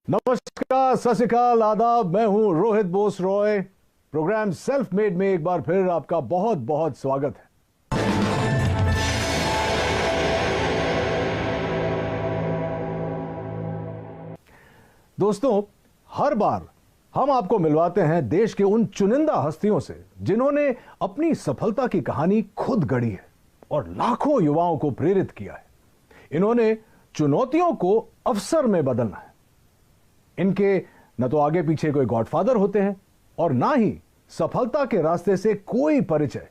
नमस्कार, सत श्री अकाल, आदाब। मैं हूं Rohit Bose Roy. Program self made में एक बार फिर आपका बहुत बहुत स्वागत है। दोस्तों, हर बार हम आपको मिलवाते हैं देश के उन चुनिंदा हस्तियों से जिन्होंने अपनी सफलता की कहानी खुद गढ़ी है और लाखों युवाओं को प्रेरित किया है। इन्होंने चुनौतियों को अवसर में बदलना है। इनके न तो आगे पीछे कोई गॉडफादर होते हैं और ना ही सफलता के रास्ते से कोई परिचय।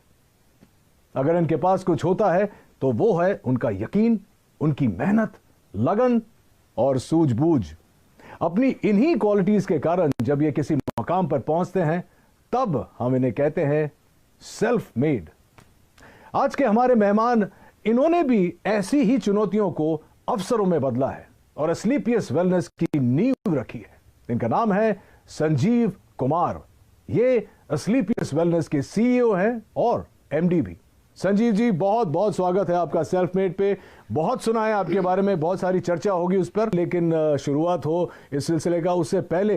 अगर इनके पास कुछ होता है तो वो है उनका यकीन, उनकी मेहनत, लगन और सूझबूझ। अपनी इन्हीं क्वालिटीज के कारण जब ये किसी मकाम पर पहुंचते हैं तब हम इन्हें कहते हैं सेल्फ मेड। आज के हमारे मेहमान, इन्होंने भी ऐसी ही चुनौतियों को अवसरों में बदला है और एस्क्लेपियस वेलनेस की नींव रखी है। इनका नाम है संजीव कुमार। ये एस्क्लेपियस वेलनेस के सीईओ हैं और एमडी भी। संजीव जी, बहुत बहुत स्वागत है आपका सेल्फ मेड पे। बहुत सुना है आपके बारे में, बहुत सारी चर्चा होगी उस पर, लेकिन शुरुआत हो इस सिलसिले का उससे पहले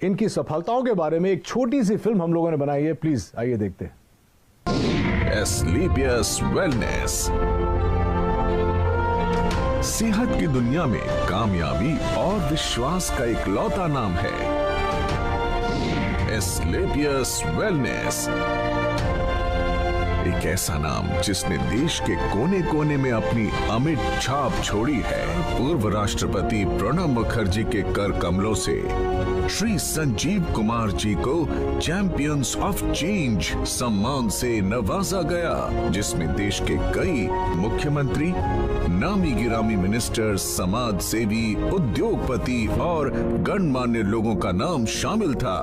इनकी सफलताओं के बारे में एक छोटी सी फिल्म हम लोगों ने बनाई है। प्लीज आइए देखते हैं। एस्क्लेपियस वेलनेस सेहत की दुनिया में कामयाबी और विश्वास का इकलौता नाम है। एस्क्लेपियस वेलनेस, एक ऐसा नाम जिसने देश के कोने कोने में अपनी अमिट छाप छोड़ी है। पूर्व राष्ट्रपति प्रणब मुखर्जी के कर कमलों से श्री संजीव कुमार जी को चैंपियंस ऑफ चेंज सम्मान से नवाजा गया, जिसमें देश के कई मुख्यमंत्री, नामी गिरामी मिनिस्टर, समाज सेवी, उद्योगपति और गणमान्य लोगों का नाम शामिल था।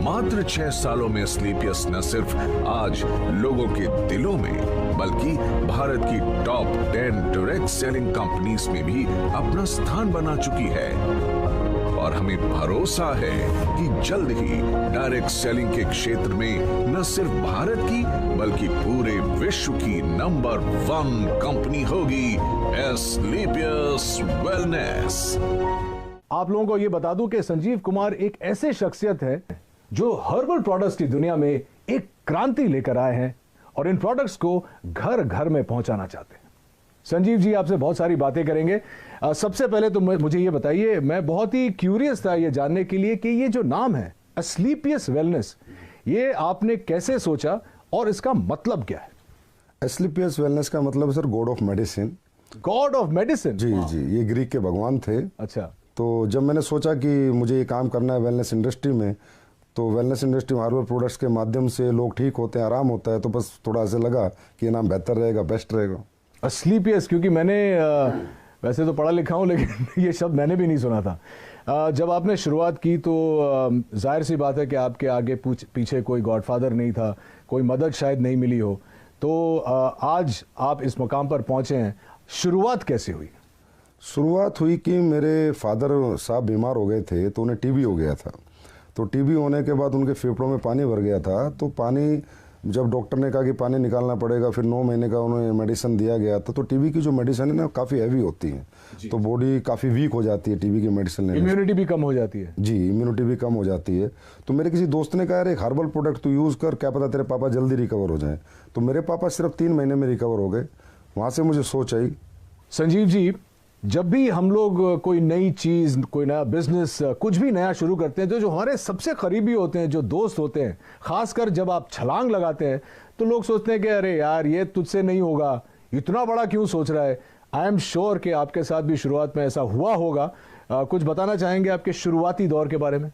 मात्र 6 सालों में एस्क्लेपियस न सिर्फ आज लोगों के दिलों में बल्कि भारत की टॉप 10 डायरेक्ट सेलिंग कंपनीज में भी अपना स्थान बना चुकी है और हमें भरोसा है कि जल्द ही डायरेक्ट सेलिंग के क्षेत्र में न सिर्फ भारत की बल्कि पूरे विश्व की नंबर 1 कंपनी होगी एस्क्लेपियस वेलनेस। आप लोगों को यह बता दूं कि संजीव कुमार एक ऐसे शख्सियत है जो हर्बल प्रोडक्ट्स की दुनिया में एक क्रांति लेकर आए हैं और इन प्रोडक्ट्स को घर घर में पहुंचाना चाहते हैं। संजीव जी, आपसे बहुत सारी बातें करेंगे। सबसे पहले तो मुझे ये बताइए, मैं बहुत ही क्यूरियस था ये जानने के लिए कि ये जो नाम है एस्क्लेपियस वेलनेस, ये आपने कैसे सोचा और इसका मतलब क्या है? एस्क्लेपियस वेलनेस का मतलब है sir god of medicine. God of medicine? जी जी, ये ग्रीक के भगवान थे। अच्छा। तो जब मैंने सोचा कि मुझे ये काम करना है वेलनेस इंडस्ट्री में, तो वेलनेस इंडस्ट्री में हर्बल प्रोडक्ट्स के माध्यम से लोग ठीक होते हैं, आराम होता है, तो बस थोड़ा ऐसे लगा कि ये नाम बेहतर रहेगा, बेस्ट रहेगा एस्क्लेपियस। क्योंकि मैंने वैसे तो पढ़ा लिखा हूँ लेकिन ये शब्द मैंने भी नहीं सुना था। जब आपने शुरुआत की तो जाहिर सी बात है कि आपके आगे पीछे कोई गॉडफादर नहीं था, कोई मदद शायद नहीं मिली हो, तो आज आप इस मुकाम पर पहुंचे हैं। शुरुआत कैसे हुई? शुरुआत हुई कि मेरे फादर साहब बीमार हो गए थे, तो उन्हें टीबी हो गया था। तो टीबी होने के बाद उनके फेफड़ों में पानी भर गया था। तो पानी, जब डॉक्टर ने कहा कि पानी निकालना पड़ेगा, फिर 9 महीने का उन्हें मेडिसिन दिया गया था। तो टीबी की जो मेडिसिन है ना, काफ़ी हैवी होती है, तो बॉडी काफ़ी वीक हो जाती है टीबी की मेडिसिन लेने से। इम्यूनिटी भी कम हो जाती है। जी, इम्यूनिटी भी कम हो जाती है। तो मेरे किसी दोस्त ने कहा, यार एक हर्बल प्रोडक्ट तो यूज़ कर, क्या पता तेरे पापा जल्दी रिकवर हो जाए। तो मेरे पापा सिर्फ 3 महीने में रिकवर हो गए। वहाँ से मुझे सोच आई। संजीव जी, जब भी हम लोग कोई नई चीज, कोई नया बिजनेस, कुछ भी नया शुरू करते हैं, तो जो हमारे सबसे करीबी होते हैं, जो दोस्त होते हैं, खासकर जब आप छलांग लगाते हैं तो लोग सोचते हैं कि अरे यार ये तुझसे नहीं होगा, इतना बड़ा क्यों सोच रहा है। आई एम श्योर कि आपके साथ भी शुरुआत में ऐसा हुआ होगा। कुछ बताना चाहेंगे आपके शुरुआती दौर के बारे में?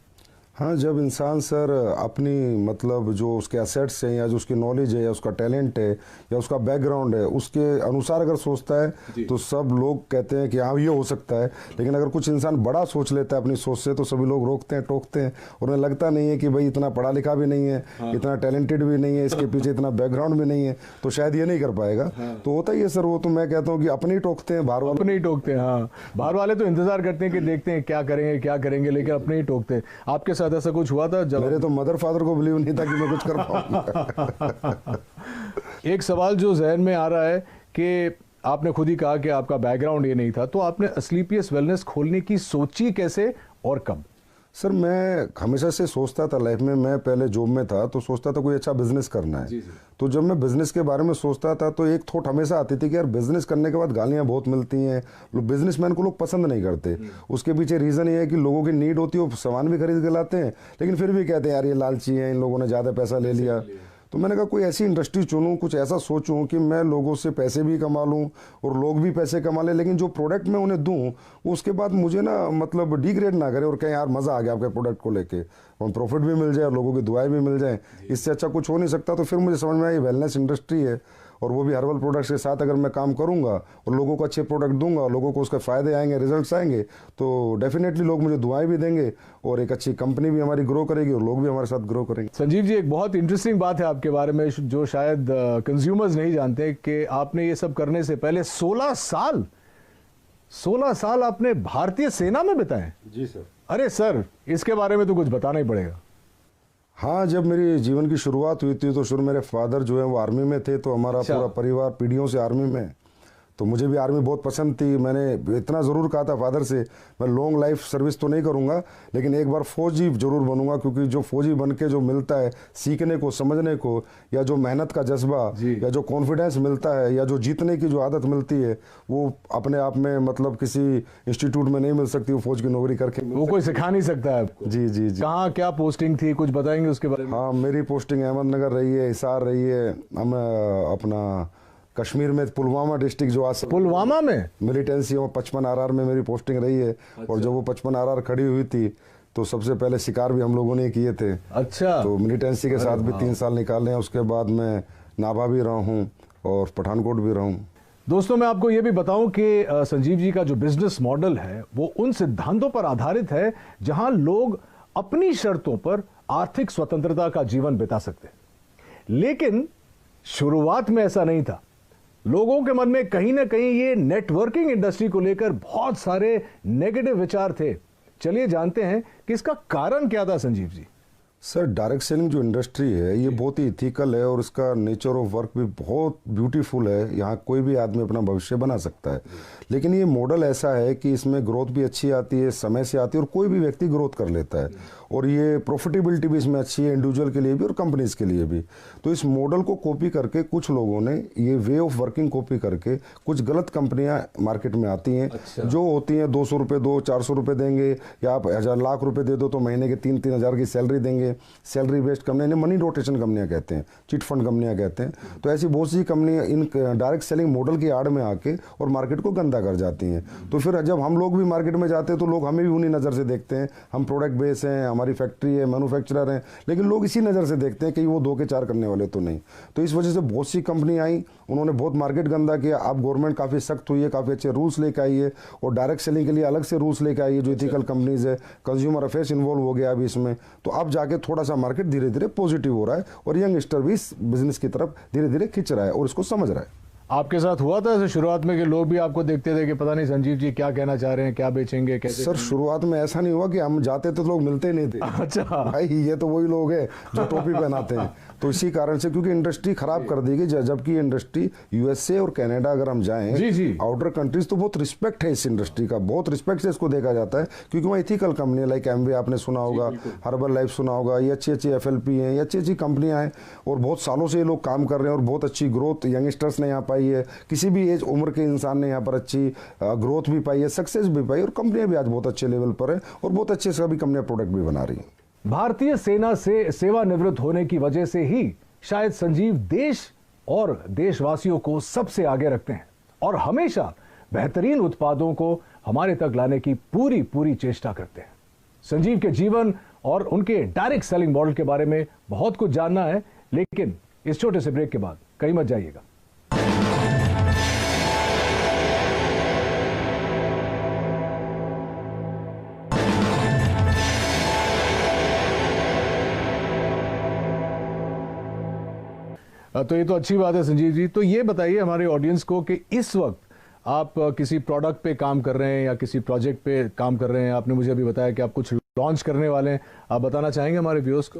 हाँ, जब इंसान सर अपनी मतलब जो उसके एसेट्स हैं या जो उसकी नॉलेज है या उसका टैलेंट है या उसका बैकग्राउंड है, उसके अनुसार अगर सोचता है तो सब लोग कहते हैं कि हाँ ये हो सकता है। लेकिन अगर कुछ इंसान बड़ा सोच लेता है अपनी सोच से, तो सभी लोग रोकते हैं, टोकते हैं, और उन्हें लगता नहीं है कि भाई इतना पढ़ा लिखा भी नहीं है, इतना टैलेंटेड भी नहीं है, इसके पीछे इतना बैकग्राउंड भी नहीं है, तो शायद ये नहीं कर पाएगा। तो होता ही है सर वो। तो मैं कहता हूँ कि अपने ही टोकते हैं, बाहर वाले अपने ही टोकते हैं। हाँ, बाहर वाले तो इंतजार करते हैं कि देखते हैं क्या करेंगे क्या करेंगे, लेकिन अपने ही टोकते हैं। आपके साथ ऐसा कुछ हुआ था? जब मेरे तो मदर फादर को बिलीव नहीं था कि मैं कुछ कर पाऊंगा। एक सवाल जो जहन में आ रहा है कि आपने खुद ही कहा कि आपका बैकग्राउंड ये नहीं था, तो आपने असलीपियस वेलनेस खोलने की सोची कैसे और कब? सर मैं हमेशा से सोचता था लाइफ में, मैं पहले जॉब में था तो सोचता था कोई अच्छा बिजनेस करना है। तो जब मैं बिजनेस के बारे में सोचता था तो एक थॉट हमेशा आती थी कि यार बिजनेस करने के बाद गालियां बहुत मिलती हैं, बिजनेसमैन को लोग पसंद नहीं करते। उसके पीछे रीज़न ये है कि लोगों की नीड होती है, वो सामान भी खरीद के लाते हैं, लेकिन फिर भी कहते हैं यार ये लालची है, इन लोगों ने ज़्यादा पैसा ले लिया। तो मैंने कहा कोई ऐसी इंडस्ट्री चुनूं, कुछ ऐसा सोचूं कि मैं लोगों से पैसे भी कमा लूं और लोग भी पैसे कमा लें, लेकिन जो प्रोडक्ट मैं उन्हें दूं उसके बाद मुझे ना मतलब डिग्रेड ना करे और कहें यार मज़ा आ गया आपके प्रोडक्ट को लेके, और प्रॉफिट भी मिल जाए और लोगों की दुआएं भी मिल जाए, इससे अच्छा कुछ हो नहीं सकता। तो फिर मुझे समझ में आया ये वेलनेस इंडस्ट्री है, और वो भी हर्बल प्रोडक्ट्स के साथ अगर मैं काम करूंगा और लोगों को अच्छे प्रोडक्ट दूंगा, लोगों को उसके फ़ायदे आएंगे, रिजल्ट्स आएंगे, तो डेफिनेटली लोग मुझे दुआएं भी देंगे और एक अच्छी कंपनी भी हमारी ग्रो करेगी और लोग भी हमारे साथ ग्रो करेंगे। संजीव जी, एक बहुत इंटरेस्टिंग बात है आपके बारे में जो शायद कंज्यूमर्स नहीं जानते कि आपने ये सब करने से पहले 16 साल आपने भारतीय सेना में बिताए। जी सर। अरे सर, इसके बारे में तो कुछ बताना ही पड़ेगा। हाँ, जब मेरी जीवन की शुरुआत हुई थी तो शुरू मेरे फादर जो है वो आर्मी में थे, तो हमारा पूरा परिवार पीढ़ियों से आर्मी में, तो मुझे भी आर्मी बहुत पसंद थी। मैंने इतना ज़रूर कहा था फादर से मैं लॉन्ग लाइफ सर्विस तो नहीं करूँगा, लेकिन एक बार फौजी जरूर बनूंगा, क्योंकि जो फौजी बन के जो मिलता है सीखने को, समझने को, या जो मेहनत का जज्बा, या जो कॉन्फिडेंस मिलता है, या जो जीतने की जो आदत मिलती है, वो अपने आप में मतलब किसी इंस्टीट्यूट में नहीं मिल सकती, वो फौज की नौकरी करके वो कोई सिखा नहीं सकता है आपको। जी जी जी। कहाँ क्या पोस्टिंग थी, कुछ बताएंगे उसके बारे में? हाँ, मेरी पोस्टिंग अहमदनगर रही है, हिसार रही है, हम अपना कश्मीर में पुलवामा डिस्ट्रिक्ट जो आज पुलवामा में मिलिटेंसी 55 RR में मेरी पोस्टिंग रही है। और जब वो 55 RR खड़ी हुई थी तो सबसे पहले शिकार भी हम लोगों ने किए थे। अच्छा। तो मिलिटेंसी के साथ भी 3 साल निकाले हैं। उसके बाद मैं नाभा भी रहा हूँ और पठानकोट भी रहा हूँ। दोस्तों, मैं आपको यह भी बताऊं कि संजीव जी का जो बिजनेस मॉडल है वो उन सिद्धांतों पर आधारित है जहां लोग अपनी शर्तों पर आर्थिक स्वतंत्रता का जीवन बिता सकते हैं। लेकिन शुरुआत में ऐसा नहीं था। लोगों के मन में कहीं ना कहीं ये नेटवर्किंग इंडस्ट्री को लेकर बहुत सारे नेगेटिव विचार थे। चलिए जानते हैं कि इसका कारण क्या था Sanjeev ji. Sir, direct selling जो इंडस्ट्री है ये बहुत ही इथिकल है और इसका नेचर ऑफ वर्क भी बहुत ब्यूटीफुल है। यहाँ कोई भी आदमी अपना भविष्य बना सकता है, लेकिन ये मॉडल ऐसा है कि इसमें ग्रोथ भी अच्छी आती है, समय से आती है, और कोई भी व्यक्ति ग्रोथ कर लेता है, और ये प्रॉफिटेबिलिटी भी इसमें अच्छी है, इंडिविजुअल के लिए भी और कंपनीज के लिए भी। तो इस मॉडल को कॉपी करके कुछ लोगों ने ये वे ऑफ वर्किंग कॉपी करके कुछ गलत कंपनियां मार्केट में आती हैं। अच्छा। जो होती हैं 200 रुपये दो, 400 रुपये देंगे, या आप 1000 लाख रुपए दे दो तो महीने के 3-3 हज़ार की सैलरी देंगे। सैलरी बेस्ड कंपनी, इन्हें मनी रोटेशन कंपनियां कहते हैं, चिट फंड कंपनियां कहते हैं। तो ऐसी बहुत सी कंपनियां इन डायरेक्ट सेलिंग मॉडल की आड़ में आके और मार्केट को गंदा कर जाती हैं। तो फिर जब हम लोग भी मार्केट में जाते हैं तो लोग हमें भी उन्हीं नज़र से देखते हैं। हम प्रोडक्ट बेस हैं, हमारी फैक्ट्री है, मैन्युफैक्चरर हैं, लेकिन लोग इसी नज़र से देखते हैं कि वो 2 के 4 करने वाले तो नहीं। तो इस वजह से बहुत सी कंपनी आई, उन्होंने बहुत मार्केट गंदा किया। अब गवर्नमेंट काफ़ी सख्त हुई है, काफ़ी अच्छे रूल्स लेकर आई है, और डायरेक्ट सेलिंग के लिए अलग से रूल्स लेकर आई है जो इथिकल कंपनीज है। कंज्यूमर अफेयर्स इन्वॉल्व हो गया अभी इसमें। तो अब जाके थोड़ा सा मार्केट धीरे धीरे पॉजिटिव हो रहा है और यंगस्टर भी इस बिजनेस की तरफ धीरे धीरे खिंच रहा है और इसको समझ रहा है। आपके साथ हुआ था ऐसे शुरुआत में कि लोग भी आपको देखते थे कि पता नहीं संजीव जी क्या कहना चाह रहे हैं, क्या बेचेंगे, कैसे? सर, शुरुआत में ऐसा नहीं हुआ कि हम जाते थे तो लोग मिलते नहीं थे। अच्छा भाई, ये तो वही लोग हैं जो टोपी पहनाते हैं। तो इसी कारण से, क्योंकि इंडस्ट्री खराब कर दी गई, जबकि इंडस्ट्री यूएसए और कनाडा अगर हम जाएं, जी जी, आउटर कंट्रीज, तो बहुत रिस्पेक्ट है इस इंडस्ट्री का, बहुत रिस्पेक्ट से इसको देखा जाता है, क्योंकि वहाँ इथिकल कंपनी लाइक एमवे आपने सुना होगा, हर्बल लाइफ सुना होगा, ये अच्छी अच्छी FLP हैं, ये अच्छी अच्छी कंपनियां हैं, और बहुत सालों से ये लोग काम कर रहे हैं और बहुत अच्छी ग्रोथ यंगस्टर्स ने यहाँ पाई है। किसी भी एज उम्र के इंसान ने यहाँ पर अच्छी ग्रोथ भी पाई है, सक्सेस भी पाई, और कंपनियां भी आज बहुत अच्छे लेवल पर है और बहुत अच्छे सभी कंपनियां प्रोडक्ट भी बना रही हैं। भारतीय सेना से सेवानिवृत्त होने की वजह से ही शायद संजीव देश और देशवासियों को सबसे आगे रखते हैं और हमेशा बेहतरीन उत्पादों को हमारे तक लाने की पूरी पूरी चेष्टा करते हैं। संजीव के जीवन और उनके डायरेक्ट सेलिंग मॉडल के बारे में बहुत कुछ जानना है, लेकिन इस छोटे से ब्रेक के बाद कहीं मत जाइएगा। तो ये तो अच्छी बात है संजीव जी। तो ये बताइए हमारे ऑडियंस को कि इस वक्त आप किसी प्रोडक्ट पे काम कर रहे हैं या किसी प्रोजेक्ट पे काम कर रहे हैं। आपने मुझे अभी बताया कि आप कुछ लॉन्च करने वाले हैं, आप बताना चाहेंगे हमारे व्यूअर्स को?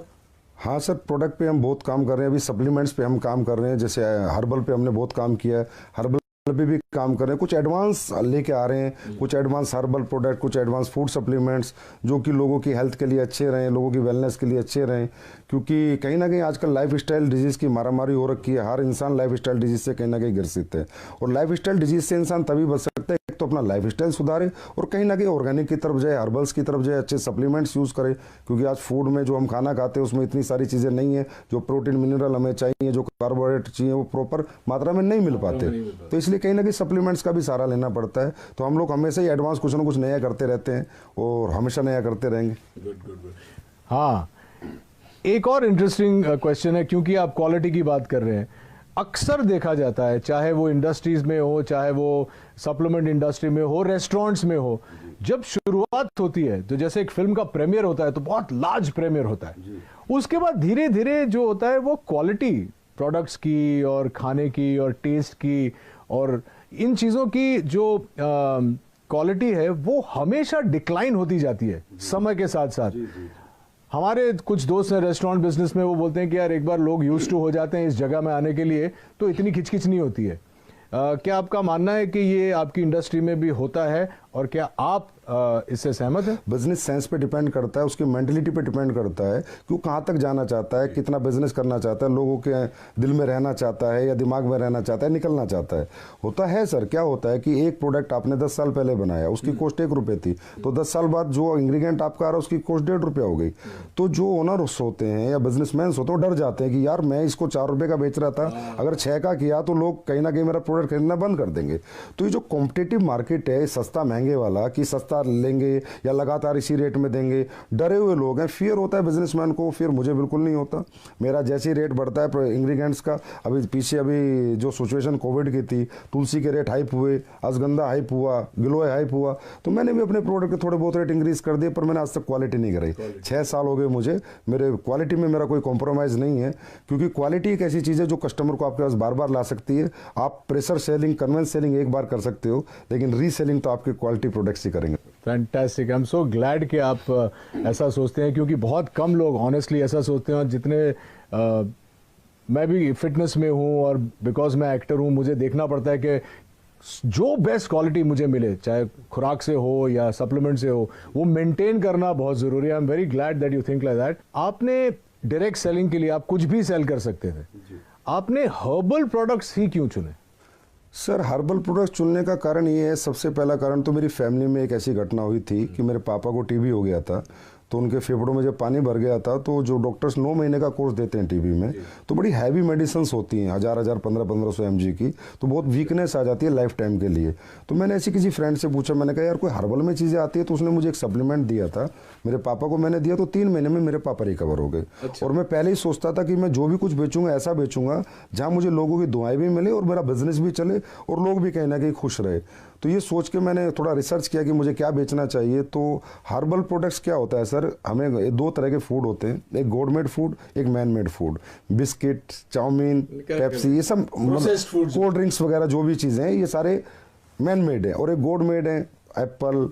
हाँ सर, प्रोडक्ट पे हम बहुत काम कर रहे हैं। अभी सप्लीमेंट्स पे हम काम कर रहे हैं, जैसे हर्बल पे हमने बहुत काम किया है। हर्बल भी काम कर रहे हैं, कुछ एडवांस लेके आ रहे हैं, कुछ एडवांस हर्बल प्रोडक्ट, कुछ एडवांस फूड सप्लीमेंट्स जो कि लोगों की हेल्थ के लिए अच्छे रहें, लोगों की वेलनेस के लिए अच्छे रहें। क्योंकि कहीं ना कहीं आजकल लाइफ स्टाइल डिजीज़ की मारामारी हो रखी है, हर इंसान लाइफ स्टाइल डिजीज़ से कहीं ना कहीं ग्रसित है। और लाइफ स्टाइल डिजीज़ से इंसान तभी बच सकता है एक तो अपना लाइफ स्टाइल सुधारे और कहीं ना कहीं ऑर्गेनिक की तरफ जाए, हर्बल्स की तरफ जाए, अच्छे सप्लीमेंट्स यूज़ करे। क्योंकि आज फूड में जो हम खाना खाते हैं उसमें इतनी सारी चीज़ें नहीं है, जो प्रोटीन मिनरल हमें चाहिए, जो कार्बोहाइड्रेट चाहिए वो प्रॉपर मात्रा में नहीं मिल पाते। तो इसलिए कहीं ना कहीं सप्लीमेंट्स का भी सहारा लेना पड़ता है। तो हम लोग हमेशा ही एडवांस कुछ ना कुछ नया करते रहते हैं और हमेशा नया करते रहेंगे। हाँ, एक और इंटरेस्टिंग क्वेश्चन है, क्योंकि आप क्वालिटी की बात कर रहे हैं। अक्सर देखा जाता है, चाहे वो इंडस्ट्रीज में हो, चाहे वो सप्लीमेंट इंडस्ट्री में हो, रेस्टोरेंट्स में हो, जब शुरुआत होती है तो जैसे एक फिल्म का प्रीमियर होता है तो बहुत लार्ज प्रीमियर होता है, उसके बाद धीरे धीरे जो होता है वो क्वालिटी प्रोडक्ट्स की और खाने की और टेस्ट की और इन चीज़ों की जो क्वालिटी है वो हमेशा डिक्लाइन होती जाती है समय के साथ साथ। हमारे कुछ दोस्त हैं रेस्टोरेंट बिजनेस में, वो बोलते हैं कि यार एक बार लोग यूज्ड टू हो जाते हैं इस जगह में आने के लिए तो इतनी खिचखिच नहीं होती है। क्या आपका मानना है कि ये आपकी इंडस्ट्री में भी होता है और क्या आप इससे सहमत हैं? बिजनेस सेंस पे डिपेंड करता है, उसकी मेंटलिटी पे डिपेंड करता है कि वो कहाँ तक जाना चाहता है, कितना बिजनेस करना चाहता है, लोगों के दिल में रहना चाहता है या दिमाग में रहना चाहता है, निकलना चाहता है। होता है सर, क्या होता है कि एक प्रोडक्ट आपने 10 साल पहले बनाया, उसकी कॉस्ट 1 रुपये थी, तो 10 साल बाद जो इंग्रीडियंट आपका आ रहा है उसकी कॉस्ट 1.5 रुपया हो गई। तो जो ओनर्स होते हैं या बिजनेसमैन होते हैं वो डर जाते हैं कि यार मैं इसको 4 रुपये का बेच रहा था, अगर 6 का किया तो लोग कहीं ना कहीं मेरा प्रोडक्ट खरीदना बंद कर देंगे। तो ये जो कॉम्पिटिटिव मार्केट है सस्ता महंगे वाला, कि सस्ता लेंगे या लगातार इसी रेट में देंगे, डरे हुए लोग हैं। फियर होता है बिजनेसमैन को, फिर मुझे बिल्कुल नहीं होता। मेरा जैसे ही रेट बढ़ता है इंग्रेडिएंट्स का, अभी पीछे अभी जो सिचुएशन कोविड की थी, तुलसी के रेट हाइप हुए, अश्वगंधा हाइप हुआ, गिलोय हाइप हुआ, तो मैंने भी अपने प्रोडक्ट के थोड़े बहुत रेट इंक्रीज कर दिए, पर मैंने आज तक क्वालिटी नहीं कराई। 6 साल हो गए मुझे, मेरे क्वालिटी में मेरा कोई कॉम्प्रोमाइज़ नहीं है। क्योंकि क्वालिटी एक ऐसी चीज़ है जो कस्टमर को आपके पास बार बार ला सकती है। आप प्रेशर सेलिंग, कन्वेंस सेलिंग एक बार कर सकते हो, लेकिन रीसेलिंग तो आपके क्वालिटी प्रोडक्ट्स ही करेंगे। Fantastic, I am so glad कि आप ऐसा सोचते हैं, क्योंकि बहुत कम लोग ऑनेस्टली ऐसा सोचते हैं। और जितने मैं भी फिटनेस में हूँ और बिकॉज मैं एक्टर हूँ, मुझे देखना पड़ता है कि जो बेस्ट क्वालिटी मुझे मिले, चाहे खुराक से हो या सप्लीमेंट से हो, वो मेंटेन करना बहुत ज़रूरी है। I am very glad that you think like that. आपने डायरेक्ट सेलिंग के लिए आप कुछ भी सेल कर सकते थे, आपने हर्बल प्रोडक्ट्स ही क्यों चुने? सर, हर्बल प्रोडक्ट चुनने का कारण ये है, सबसे पहला कारण तो मेरी फैमिली में एक ऐसी घटना हुई थी कि मेरे पापा को टीबी हो गया था। तो उनके फेफड़ों में जब पानी भर गया था, तो जो डॉक्टर्स 9 महीने का कोर्स देते हैं टीबी में, तो बड़ी हैवी मेडिसिन्स होती हैं, 1000 1500 mg की, तो बहुत वीकनेस आ जाती है लाइफ टाइम के लिए। तो मैंने ऐसी किसी फ्रेंड से पूछा, मैंने कहा यार कोई हर्बल में चीज़ें आती है, तो उसने मुझे एक सप्लीमेंट दिया था, मेरे पापा को मैंने दिया, तो 3 महीने में मेरे पापा रिकवर हो गए। और मैं पहले ही सोचता था कि मैं जो भी कुछ बेचूंगा ऐसा बेचूंगा जहाँ मुझे लोगों की दुआएं भी मिले और मेरा बिजनेस भी चले और लोग भी कहीं ना कहीं खुश रहे। तो ये सोच के मैंने थोड़ा रिसर्च किया कि मुझे क्या बेचना चाहिए। तो हर्बल प्रोडक्ट्स क्या होता है सर, हमें 2 तरह के फूड होते हैं, एक गॉड मेड फूड, एक man made food. Biscuit, chow mein, Pepsi, ये सब कोल्ड ड्रिंक्स वगैरह जो भी चीज़ें हैं, ये सारे मैन मेड है। और एक गॉड मेड है, एप्पल,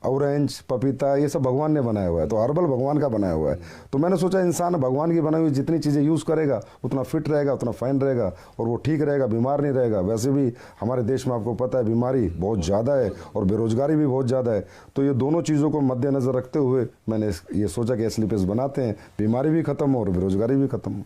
ऑरेंज, पपीता, ये सब भगवान ने बनाया हुआ है। तो हर्बल भगवान का बनाया हुआ है। तो मैंने सोचा इंसान भगवान की बनाई हुई जितनी चीज़ें यूज़ करेगा उतना फिट रहेगा, उतना फाइन रहेगा और वो ठीक रहेगा, बीमार नहीं रहेगा। वैसे भी हमारे देश में आपको पता है बीमारी बहुत ज़्यादा है और बेरोजगारी भी बहुत ज़्यादा है। तो ये दोनों चीज़ों को मद्देनज़र रखते हुए मैंने ये सोचा कि एस्लीपेस बनाते हैं, बीमारी भी खत्म हो और बेरोजगारी भी खत्म हो।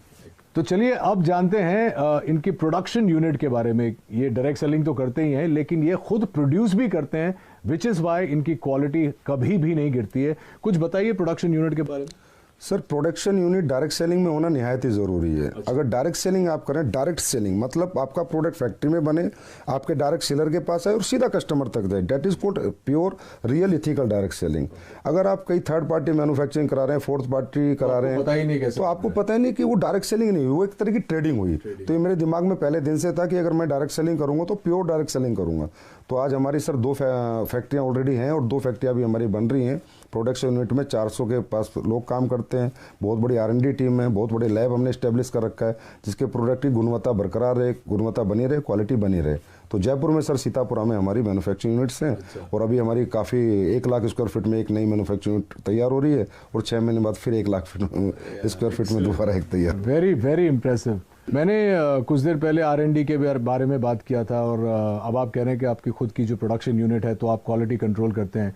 तो चलिए अब जानते हैं इनकी प्रोडक्शन यूनिट के बारे में। ये डायरेक्ट सेलिंग तो करते ही हैं, लेकिन ये खुद प्रोड्यूस भी करते हैं, विच इज़ वाई इनकी क्वालिटी कभी भी नहीं गिरती है। कुछ बताइए प्रोडक्शन यूनिट के बारे में। Sir, production unit direct selling में होना निहायत ही ज़रूरी है। अगर डायरेक्ट सेलिंग आप करें, डायरेक्ट सेलिंग मतलब आपका प्रोडक्ट फैक्ट्री में बने, आपके डायरेक्ट सेलर के पास आए और सीधा कस्टमर तक जाए, that is called pure real ethical direct selling. अगर आप कई थर्ड पार्टी मैन्युफैक्चरिंग करा रहे हैं, फोर्थ पार्टी करा रहे हैं, तो आपको पता ही नहीं कि वो डायरेक्ट सेलिंग नहीं हुई, वो एक तरह की ट्रेडिंग हुई। तो ये मेरे दिमाग में पहले दिन से था कि अगर मैं डायरेक्ट सेलिंग करूँगा तो प्योर डायरेक्ट सेलिंग करूँगा। तो आज हमारी सर 2 फैक्ट्रियाँ ऑलरेडी हैं और 2 फैक्ट्रियाँ भी हमारी बन रही हैं। प्रोडक्शन यूनिट में 400 के पास लोग काम करते हैं, बहुत बड़ी R&D टीम है, बहुत बड़े लैब हमने इस्टेब्लिश कर रखा है जिसके प्रोडक्ट की गुणवत्ता बरकरार रहे, गुणवत्ता बनी रहे, क्वालिटी बनी रहे। तो जयपुर में सर सीतापुरा में हमारी मैन्युफैक्चरिंग यूनिट्स हैं। और अभी हमारी काफ़ी 1 लाख स्क्वायर फीट में एक नई मैन्युफैक्चरिंग यूनिट तैयार हो रही है और 6 महीने बाद फिर 1 लाख स्क्वायर फीट में दोबारा एक तैयार। Very very impressive. मैंने कुछ देर पहले R&D के बारे में बात किया था और अब आप कह रहे हैं कि आपकी खुद की जो प्रोडक्शन यूनिट है तो आप क्वालिटी कंट्रोल करते हैं,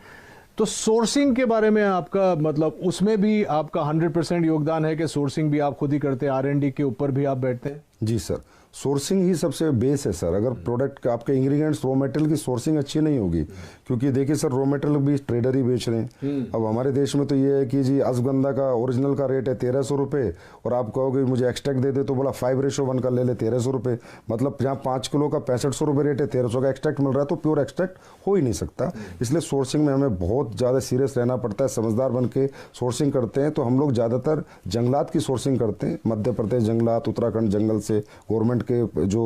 तो सोर्सिंग के बारे में आपका मतलब उसमें भी आपका 100% योगदान है कि सोर्सिंग भी आप खुद ही करते हैं, R&D के ऊपर भी आप बैठते हैं? जी सर, सोर्सिंग ही सबसे बेस है सर। अगर प्रोडक्ट आपके इंग्रेडिएंट्स रॉ मटेरियल की सोर्सिंग अच्छी नहीं होगी, क्योंकि देखिए सर रॉ मटेरियल भी ट्रेडर ही बेच रहे हैं। अब हमारे देश में तो ये है कि जी अश्वगंधा का ओरिजिनल का रेट है 1300 रुपये और आप कहोगे मुझे एक्सट्रैक्ट दे दे तो बोला 5:1 का ले ले 1300 रुपये, मतलब जहाँ 5 किलो का 6500 रुपये रेट है 1300 का एक्सट्रैक्ट मिल रहा है, तो प्योर एक्सट्रैक्ट हो ही नहीं सकता। इसलिए सोर्सिंग में हमें बहुत ज़्यादा सीरियस रहना पड़ता है, समझदार बन के सोर्सिंग करते हैं। तो हम लोग ज़्यादातर जंगलात की सोर्सिंग करते हैं, मध्य प्रदेश जंगलात, उत्तराखंड जंगल से, गवर्नमेंट के जो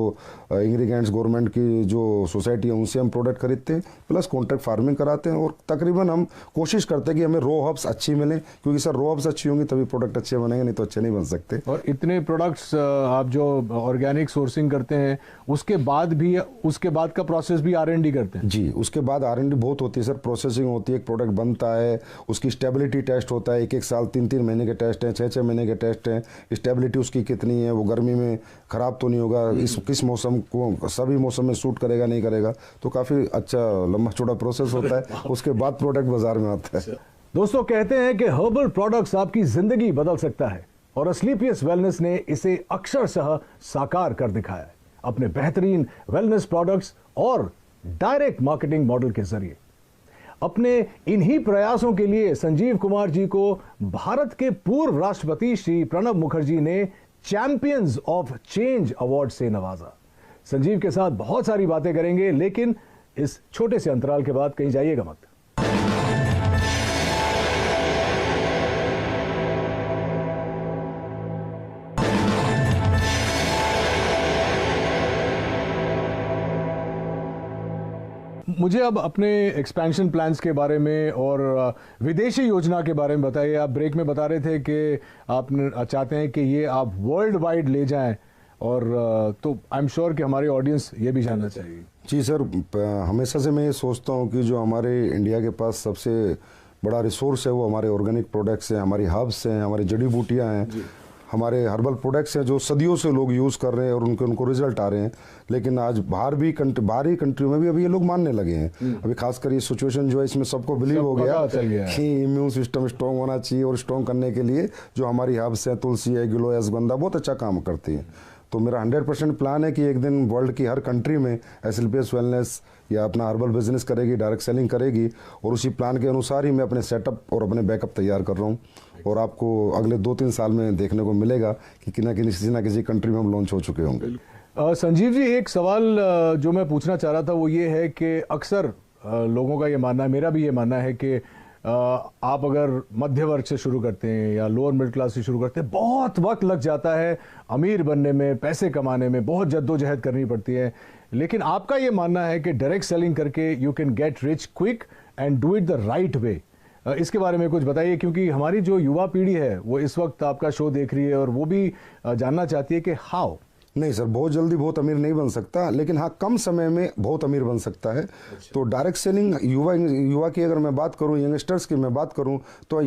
इंग्रेडिएंट्स गवर्नमेंट की जो सोसाइटी है उनसे हम प्रोडक्ट खरीदते हैं, प्लस कॉन्ट्रैक्ट फार्मिंग कराते हैं। और तकरीबन हम कोशिश करते हैं कि हमें रॉ हर्ब्स अच्छी मिलें, क्योंकि सर रॉ हर्ब्स अच्छी होंगी तभी प्रोडक्ट अच्छे बनेंगे, नहीं तो अच्छे नहीं बन सकते। और इतने प्रोडक्ट्स आप जो ऑर्गेनिक सोर्सिंग करते हैं उसके बाद भी, उसके बाद का प्रोसेस भी R&D करते हैं? जी, उसके बाद R&D बहुत होती है सर, प्रोसेसिंग होती है, एक प्रोडक्ट बनता है, उसकी स्टेबिलिटी टेस्ट होता है, 1-1 साल 3-3 महीने के टेस्ट हैं, 6-6 महीने के टेस्ट हैं, स्टेबिलिटी उसकी कितनी है, वो गर्मी में ख़राब तो नहीं होगा, किस मौसम को, सभी मौसम में सूट करेगा नहीं करेगा, तो काफ़ी अच्छा लंबा चौड़ा प्रोसेस होता है। उसके बाद प्रोडक्ट बाजार में आता है। दोस्तों, कहते हैं कि हर्बल प्रोडक्ट्स आपकी जिंदगी बदल सकता है और असलीपियस वेलनेस ने इसे अक्षरशः साकार कर दिखाया है अपने बेहतरीन वेलनेस प्रोडक्ट्स और डायरेक्ट मार्केटिंग मॉडल के जरिए। अपने इन्हीं प्रयासों के लिए संजीव कुमार जी को भारत के पूर्व राष्ट्रपति श्री प्रणब मुखर्जी ने चैंपियंस ऑफ चेंज अवार्ड से नवाजा। संजीव के साथ बहुत सारी बातें करेंगे, लेकिन इस छोटे से अंतराल के बाद कहीं जाइएगा मत। मुझे अब अपने एक्सपेंशन प्लान्स के बारे में और विदेशी योजना के बारे में बताइए। आप ब्रेक में बता रहे थे कि आप चाहते हैं कि ये आप वर्ल्ड वाइड ले जाएं, और तो आई एम श्योर कि हमारी ऑडियंस ये भी जानना चाहिए। जी सर, हमेशा से मैं ये सोचता हूँ कि जो हमारे इंडिया के पास सबसे बड़ा रिसोर्स है वो हमारे ऑर्गेनिक प्रोडक्ट्स हैं, हमारी हर्ब्स हैं, हमारी जड़ी बूटियाँ हैं, हमारे हर्बल प्रोडक्ट्स हैं जो सदियों से लोग यूज़ कर रहे हैं और उनको रिजल्ट आ रहे हैं। लेकिन आज बाहरी कंट्री में भी अभी ये लोग मानने लगे हैं। अभी खासकर ये सिचुएशन जो है इसमें सबको बिलीव हो गया कि इम्यून सिस्टम स्ट्रॉन्ग होना चाहिए, और स्ट्रॉन्ग करने के लिए जो हमारी हर्ब्स हैं, तुलसी है, गिलोय, अश्वगंधा बहुत अच्छा काम करती है। तो मेरा 100% प्लान है कि एक दिन वर्ल्ड की हर कंट्री में एसएलपीएस वेलनेस या अपना हर्बल बिजनेस करेगी, डायरेक्ट सेलिंग करेगी, और उसी प्लान के अनुसार ही मैं अपने सेटअप और अपने बैकअप तैयार कर रहा हूँ। और आपको अगले 2-3 साल में देखने को मिलेगा कि किसी ना किसी कंट्री में हम लॉन्च हो चुके होंगे। संजीव जी, एक सवाल जो मैं पूछना चाह रहा था वो ये है कि अक्सर लोगों का ये मानना है, मेरा भी ये मानना है कि आप अगर मध्य वर्ग से शुरू करते हैं या लोअर मिडिल क्लास से शुरू करते हैं, बहुत वक्त लग जाता है अमीर बनने में, पैसे कमाने में, बहुत जद्दोजहद करनी पड़ती है। लेकिन आपका ये मानना है कि डायरेक्ट सेलिंग करके you can get rich quick and do it the right way. इसके बारे में कुछ बताइए, क्योंकि हमारी जो युवा पीढ़ी है वो इस वक्त आपका शो देख रही है और वो भी जानना चाहती है कि हाउ। नहीं सर, बहुत जल्दी बहुत अमीर नहीं बन सकता, लेकिन हाँ कम समय में बहुत अमीर बन सकता है। तो डायरेक्ट सेलिंग युवा की अगर मैं बात करूँ, यंगस्टर्स की मैं बात करूँ, तो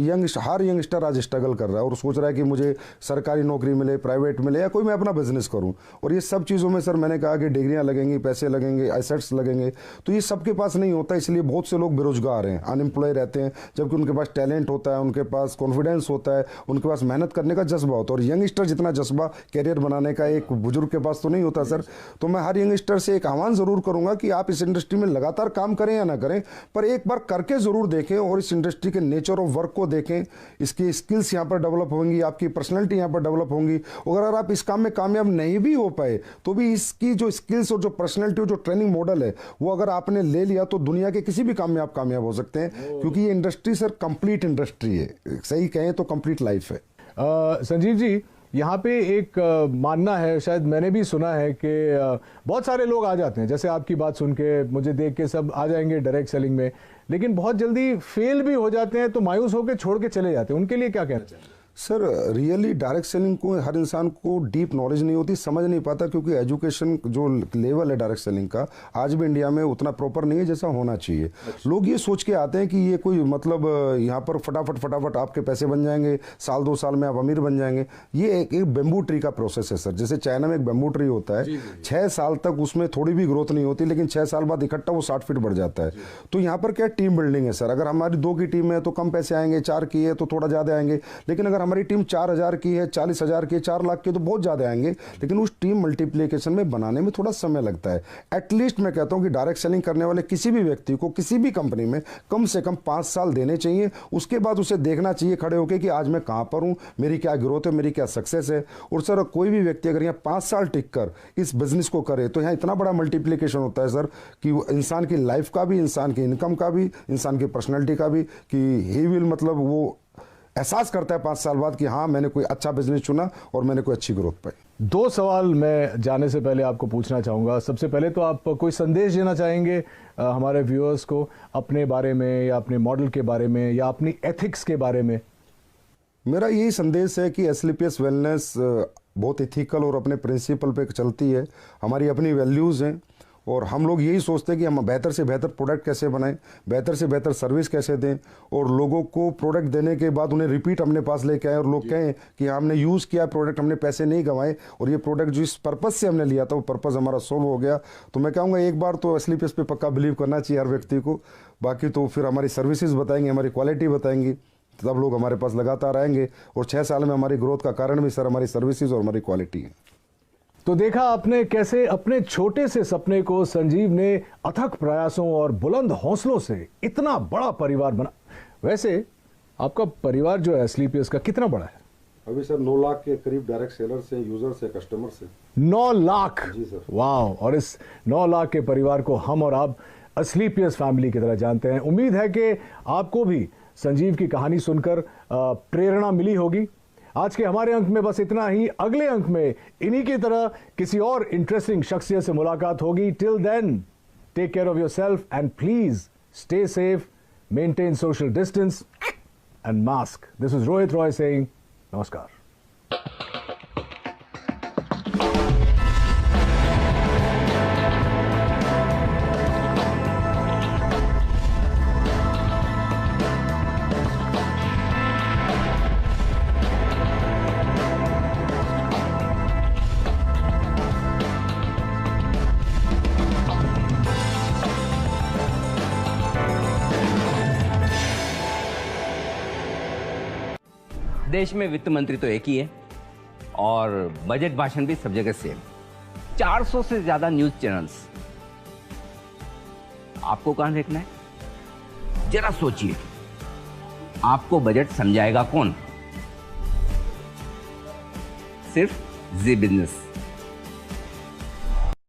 हर यंगस्टर आज स्ट्रगल कर रहा है और सोच रहा है कि मुझे सरकारी नौकरी मिले, प्राइवेट मिले, या कोई मैं अपना बिजनेस करूँ। और ये सब चीज़ों में सर मैंने कहा कि डिग्रियाँ लगेंगी, पैसे लगेंगे, एसेट्स लगेंगे, तो ये सबके पास नहीं होता। इसलिए बहुत से लोग बेरोजगार हैं, अनएम्प्लॉय रहते हैं, जबकि उनके पास टैलेंट होता है, उनके पास कॉन्फिडेंस होता है, उनके पास मेहनत करने का जज्बा होता है। और यंगस्टर जितना जज्बा कैरियर बनाने का एक बुजुर्ग के पास तो नहीं होता सर। तो मैं हर यंगस्टर से एक आह्वान जरूर करूंगा कि आप इस इंडस्ट्री में लगातार काम करें या ना करें, पर एक बार करके जरूर देखें और इस इंडस्ट्री के नेचर ऑफ वर्क को देखें। इसकी स्किल्स यहाँ पर डेवलप होंगी, आपकी पर्सनैलिटी यहाँ पर डेवलप होंगी। और अगर आप इस काम में कामयाब नहीं भी हो पाए तो भी इसकी जो स्किल्स और जो पर्सनैलिटी और जो ट्रेनिंग मॉडल है वो अगर आपने ले लिया तो दुनिया के किसी भी काम में आप कामयाब हो सकते हैं, क्योंकि ये इंडस्ट्री सर कंप्लीट इंडस्ट्री है, सही कहें तो कंप्लीट लाइफ है। संजीव जी, यहाँ पे एक मानना है, शायद मैंने भी सुना है कि बहुत सारे लोग आ जाते हैं, जैसे आपकी बात सुन के मुझे देख के सब आ जाएंगे डायरेक्ट सेलिंग में, लेकिन बहुत जल्दी फेल भी हो जाते हैं तो मायूस होकर छोड़ के चले जाते हैं। उनके लिए क्या कहना चाहिए? सर रियली डायरेक्ट सेलिंग को हर इंसान को डीप नॉलेज नहीं होती, समझ नहीं पाता, क्योंकि एजुकेशन जो लेवल है डायरेक्ट सेलिंग का आज भी इंडिया में उतना प्रॉपर नहीं है जैसा होना चाहिए। लोग ये सोच के आते हैं कि ये कोई मतलब यहाँ पर फटाफट आपके पैसे बन जाएंगे, साल 2 साल में आप अमीर बन जाएंगे। ये एक बेम्बू ट्री का प्रोसेस है सर। जैसे चाइना में एक बेम्बू ट्री होता है, 6 साल तक उसमें थोड़ी भी ग्रोथ नहीं होती, लेकिन 6 साल बाद इकट्ठा वो 60 फीट बढ़ जाता है। तो यहाँ पर क्या टीम बिल्डिंग है सर। अगर हमारी 2 की टीम है तो कम पैसे आएंगे, 4 की है तो थोड़ा ज़्यादा आएंगे, लेकिन अगर हमारी टीम 4000 की है, 40,000 की है, 4 लाख की, तो बहुत ज़्यादा आएंगे। लेकिन उस टीम मल्टीप्लिकेशन में बनाने में थोड़ा समय लगता है। एटलीस्ट मैं कहता हूँ कि डायरेक्ट सेलिंग करने वाले किसी भी व्यक्ति को किसी भी कंपनी में कम से कम 5 साल देने चाहिए। उसके बाद उसे देखना चाहिए खड़े होकर कि आज मैं कहाँ पर हूँ, मेरी क्या ग्रोथ है, मेरी क्या सक्सेस है। और सर कोई भी व्यक्ति अगर यहाँ 5 साल टिक कर इस बिजनेस को करे तो यहाँ इतना बड़ा मल्टीप्लिकेशन होता है सर कि इंसान की लाइफ का भी, इंसान की इनकम का भी, इंसान की पर्सनैलिटी का भी, कि ही विल मतलब वो एहसास करता है 5 साल बाद कि हाँ मैंने कोई अच्छा बिजनेस चुना और मैंने कोई अच्छी ग्रोथ पाई। 2 सवाल मैं जाने से पहले आपको पूछना चाहूँगा। सबसे पहले तो आप कोई संदेश देना चाहेंगे हमारे व्यूअर्स को अपने बारे में, या अपने मॉडल के बारे में, या अपनी एथिक्स के बारे में? मेरा यही संदेश है कि एसलीपीएस वेलनेस बहुत इथिकल और अपने प्रिंसिपल पे चलती है। हमारी अपनी वैल्यूज़ हैं और हम लोग यही सोचते हैं कि हम बेहतर से बेहतर प्रोडक्ट कैसे बनाएं, बेहतर से बेहतर सर्विस कैसे दें, और लोगों को प्रोडक्ट देने के बाद उन्हें रिपीट अपने पास लेके आए और लोग कहें कि हमने यूज़ किया प्रोडक्ट, हमने पैसे नहीं गंवाए, और ये प्रोडक्ट जिस पर्पज़ से हमने लिया था वो पर्पज़ हमारा सोल्व हो गया। तो मैं कहूँगा एक बार तो एसलीपीएस पे पक्का बिलीव करना चाहिए हर व्यक्ति को। बाकी तो फिर हमारी सर्विसेज बताएंगे, हमारी क्वालिटी बताएंगी, तब लोग हमारे पास लगातार आएंगे। और 6 साल में हमारी ग्रोथ का कारण भी सर हमारी सर्विसेज और हमारी क्वालिटी है। तो देखा आपने कैसे अपने छोटे से सपने को संजीव ने अथक प्रयासों और बुलंद हौसलों से इतना बड़ा परिवार बना। वैसे आपका परिवार जो है एसलीपीएस का कितना बड़ा है? अभी सर 9 लाख के करीब डायरेक्ट सेलर से, यूजर से, कस्टमर से। 9 लाख? जी सर। वाह। और इस 9 लाख के परिवार को हम और आप एसलीपीएस फैमिली की तरह जानते हैं। उम्मीद है कि आपको भी संजीव की कहानी सुनकर प्रेरणा मिली होगी। आज के हमारे अंक में बस इतना ही। अगले अंक में इन्हीं की तरह किसी और इंटरेस्टिंग शख्सियत से मुलाकात होगी। Till then take care of yourself and please stay safe, maintain social distance and mask. This is Rohit Roy saying namaskar. देश में वित्त मंत्री तो एक ही है और बजट भाषण भी सब जगह सेम। 400 से ज्यादा न्यूज चैनल्स। आपको कहां देखना है? जरा सोचिए, आपको बजट समझाएगा कौन? सिर्फ जी बिजनेस।